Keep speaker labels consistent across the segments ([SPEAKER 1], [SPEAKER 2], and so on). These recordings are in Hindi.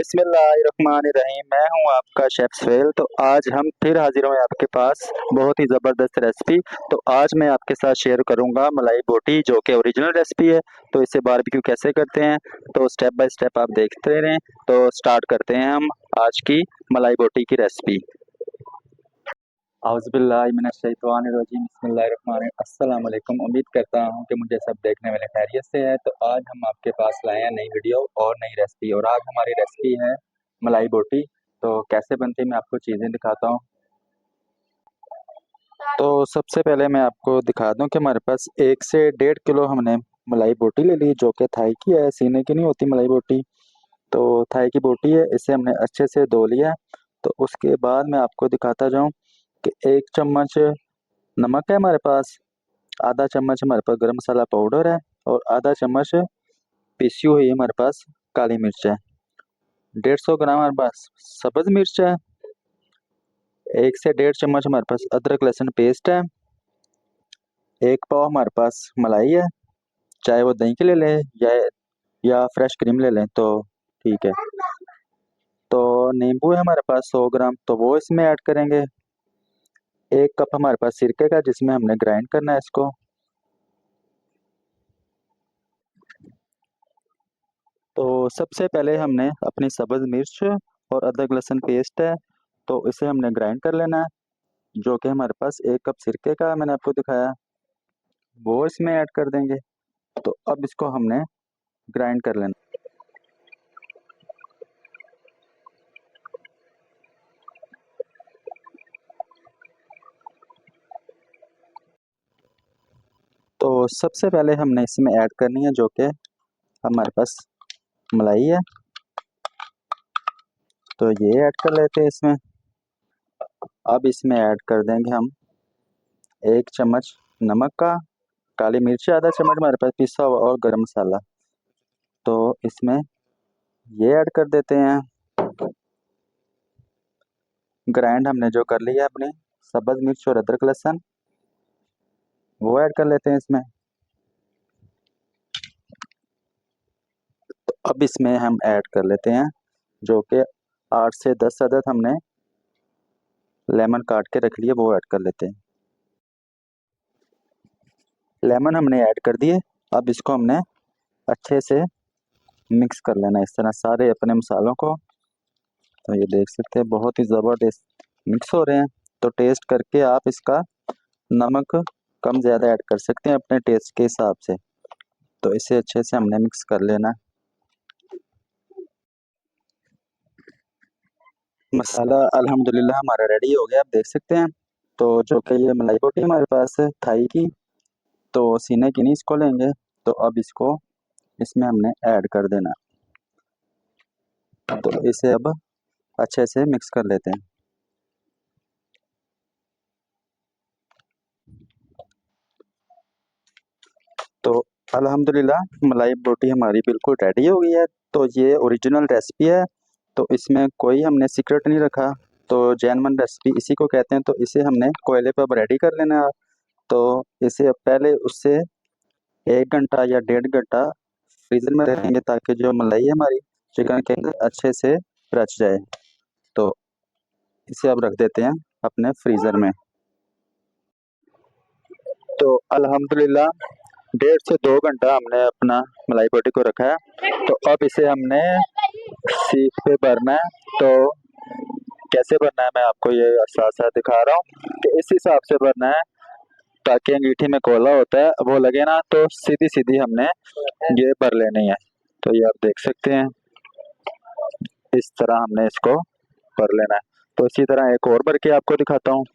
[SPEAKER 1] बिस्मिल्लाहिर्रहमानिर्रहीम। मैं हूं आपका शेफ सुहेल। तो आज हम फिर हाजिर हुए आपके पास बहुत ही ज़बरदस्त रेसिपी। तो आज मैं आपके साथ शेयर करूंगा मलाई बोटी, जो कि ओरिजिनल रेसिपी है। तो इसे बारबेक्यू कैसे करते हैं, तो स्टेप बाय स्टेप आप देखते रहें। तो स्टार्ट करते हैं हम आज की मलाई बोटी की रेसिपी। औज़ुबिल्लाहिमिनश्शैतानिर्रजीम, बिस्मिल्लाहिर्रहमानिर्रहीम। अस्सलाम वालेकुम। उम्मीद करता हूं कि मुझे सब देखने वाले खैरियत से है। तो आज हम आपके पास लाए हैं नई वीडियो और नई रेसिपी। और आज हमारी रेसिपी है मलाई बोटी। तो कैसे बनती है मैं आपको चीज़ें दिखाता हूँ। तो सबसे पहले मैं आपको दिखा दूं कि हमारे पास 1 से 1.5 किलो हमने मलाई बोटी ले ली, जो कि थाई की है, सीने की नहीं होती मलाई बोटी। तो थाई की बोटी है, इसे हमने अच्छे से धो लिया। तो उसके बाद मैं आपको दिखाता जाऊं कि 1 चम्मच नमक है हमारे पास, आधा चम्मच हमारे पास गरम मसाला पाउडर है, और आधा चम्मच पीसी हुई हमारे पास काली मिर्च है। 150 ग्राम हमारे पास सब्ज मिर्च है। 1 से 1.5 चम्मच हमारे पास अदरक लहसुन पेस्ट है। 1 पाव हमारे पास मलाई है, चाहे वो दही की ले लें या फ्रेश क्रीम ले लें तो ठीक है। तो नींबू है हमारे पास 100 ग्राम, तो वो इसमें ऐड करेंगे। 1 कप हमारे पास सिरके का, जिसमें हमने ग्राइंड करना है इसको। तो सबसे पहले हमने अपनी सब्ज मिर्च और अदरक लहसुन पेस्ट है, तो इसे हमने ग्राइंड कर लेना है। जो कि हमारे पास 1 कप सिरके का मैंने आपको दिखाया, वो इसमें ऐड कर देंगे। तो अब इसको हमने ग्राइंड कर लेना। तो सबसे पहले हमने इसमें ऐड करनी है, जो कि हमारे पास मलाई है। तो ये ऐड कर लेते हैं इसमें। अब इसमें ऐड कर देंगे हम 1 चम्मच नमक का, काली मिर्च आधा चम्मच हमारे पास पिसा हुआ, और गरम मसाला। तो इसमें ये ऐड कर देते हैं। ग्राइंड हमने जो कर लिया है अपने सब्ज मिर्च और अदरक लहसुन, वो ऐड कर लेते हैं इसमें। तो अब इसमें हम ऐड कर लेते हैं जो कि 8 से 10 अदद हमने लेमन काट के रख लिए, वो ऐड कर लेते हैं। लेमन हमने ऐड कर दिए। अब इसको हमने अच्छे से मिक्स कर लेना इस तरह सारे अपने मसालों को। तो ये देख सकते हैं बहुत ही ज़बरदस्त मिक्स हो रहे हैं। तो टेस्ट करके आप इसका नमक कम ज़्यादा ऐड कर सकते हैं अपने टेस्ट के हिसाब से। तो इसे अच्छे से हमने मिक्स कर लेना। मसाला अल्हम्दुलिल्लाह हमारा रेडी हो गया, आप देख सकते हैं। तो जो कि ये मलाई बोटी हमारे पास है थाई की, तो सीने की नहीं, इसको लेंगे। तो अब इसको इसमें हमने ऐड कर देना। तो इसे अब अच्छे से मिक्स कर लेते हैं। तो अल्हम्दुलिल्लाह मलाई बोटी हमारी बिल्कुल रेडी हो गई है। तो ये ओरिजिनल रेसिपी है, तो इसमें कोई हमने सीक्रेट नहीं रखा। तो जैनमन रेसिपी इसी को कहते हैं। तो इसे हमने कोयले पर रेडी कर लेना है। तो इसे अब पहले उससे 1 घंटा या 1.5 घंटा फ्रीजर में रखेंगे, ताकि जो मलाई है हमारी चिकन के अंदर अच्छे से रच जाए। तो इसे अब रख देते हैं अपने फ्रीजर में। तो अल्हम्दुलिल्लाह 1.5 से 2 घंटा हमने अपना मलाई बोटी को रखा है। तो अब इसे हमने सीख पे भरना है। तो कैसे भरना है मैं आपको ये साथ साथ दिखा रहा हूँ कि इस हिसाब से भरना है, ताकि अंगीठी में कोला होता है वो लगे ना। तो सीधी सीधी हमने ये भर लेनी है। तो ये आप देख सकते हैं, इस तरह हमने इसको भर लेना है। तो इसी तरह एक और भर के आपको दिखाता हूँ।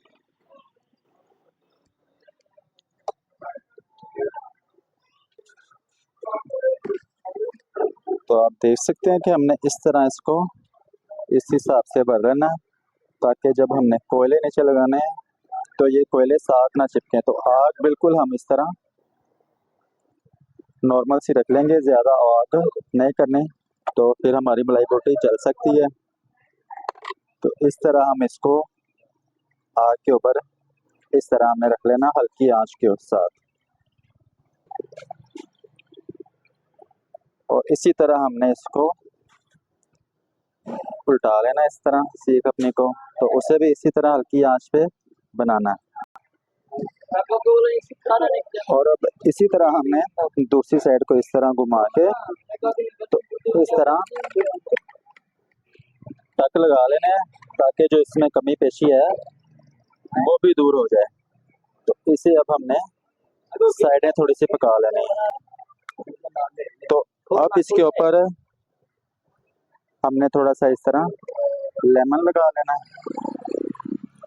[SPEAKER 1] तो आप देख सकते हैं कि हमने इस तरह इसको इस हिसाब से भर लेना, ताकि जब हमने कोयले नीचे लगाने हैं तो ये कोयले साथ ना चिपके। तो आग बिल्कुल हम इस तरह नॉर्मल सी रख लेंगे, ज़्यादा आग नहीं करनी, तो फिर हमारी मलाई बोटी जल सकती है। तो इस तरह हम इसको आग के ऊपर इस तरह हमें रख लेना, हल्की आंच के साथ। और इसी तरह हमने इसको उल्टा लेना इस तरह सीख अपने को, तो उसे भी इसी तरह हल्की आंच पे बनाना है। और अब इसी तरह हमने दूसरी साइड को इस तरह घुमा के तो इस तरह टक लगा लेने हैं, ताकि जो इसमें कमी पेशी है वो भी दूर हो जाए। तो इसे अब हमने साइडें थोड़ी सी पका लेनी है। तो अब इसके ऊपर हमने थोड़ा सा इस तरह लेमन लगा लेना है।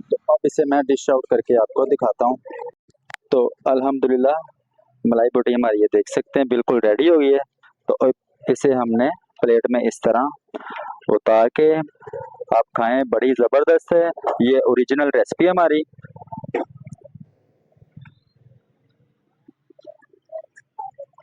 [SPEAKER 1] तो अब इसे मैं डिश आउट करके आपको दिखाता हूँ। तो अल्हम्दुलिल्लाह मलाई बोटी हमारी ये देख सकते हैं बिल्कुल रेडी हो गई है। तो अब इसे हमने प्लेट में इस तरह उतार के आप खाएं, बड़ी ज़बरदस्त है, ये ओरिजिनल रेसिपी हमारी।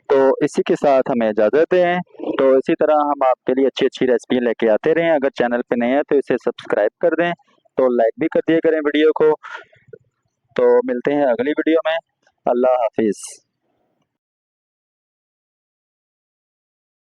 [SPEAKER 1] तो इसी के साथ हमें इजाज़त दें। तो इसी तरह हम आपके लिए अच्छी अच्छी रेसिपी लेके आते रहें। अगर चैनल पे नए हैं तो इसे सब्सक्राइब कर दें, तो लाइक भी कर दिया करें वीडियो को। तो मिलते हैं अगली वीडियो में। अल्लाह हाफिज़।